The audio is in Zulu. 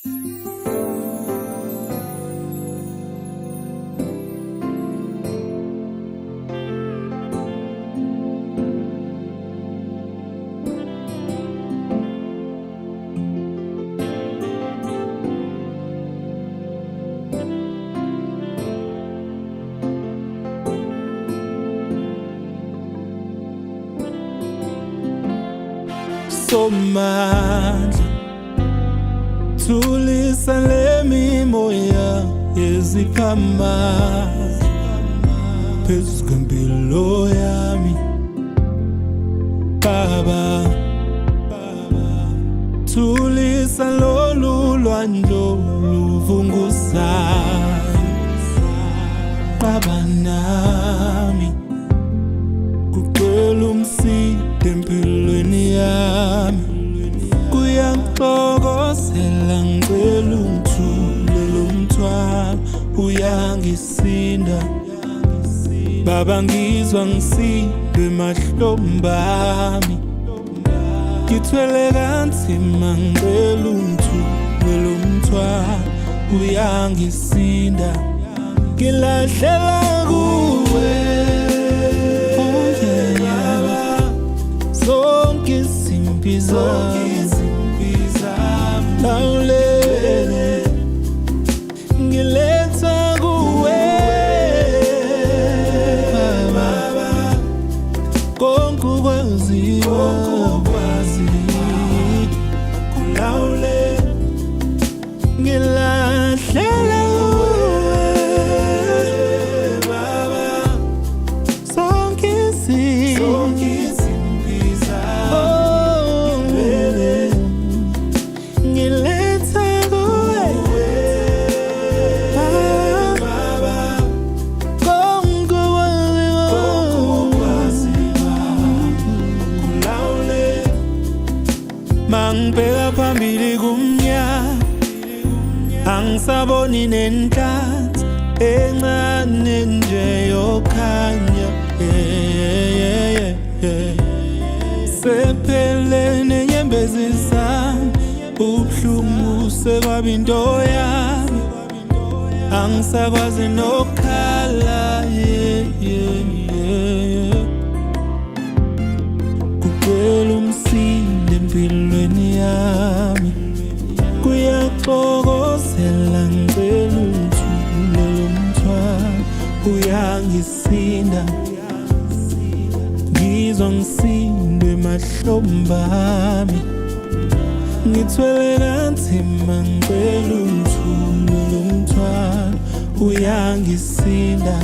Somandla thulisa le mimoya yeziphamaza phezu kwempilo yami. Baba, thulisa lolu lwandle luvunguzayo. Baba nami kucela umsinde empilweni yami. Kuyangixokozela ngicela ungithule lo mthwalo uyangisinda. Baba ngizwa ngisindwe mahlombami. Ngithwele kanzima ngicela ungithule lo mthwalo uyangisinda. Ngilahlela kuwe zonke izimpi zami. Lawulele ngiletha kuwe Baba, konke ukwaziyo kulawule. Ngilahlela kuwe Baba, zonke izimpi zami. Ngiletha kuwe Baba, konke ukwaziyo kulawule. Mangibheka phambili kumnyama, angisaboni nenhlanzi encane nje yokhanya. Sephele nenyembezi zami, ubuhlungu sekwaba into yami. Angisakwazi nokukhala. Kucela umsinde empilweni yami. Kuyaxokozela ngicela ungithule lo mthwalo uyangisinda. Ngizwa ngisindwe mahlombami. Ngithwele kanzima ngicela ungithule lo mthwalo uyangisinda.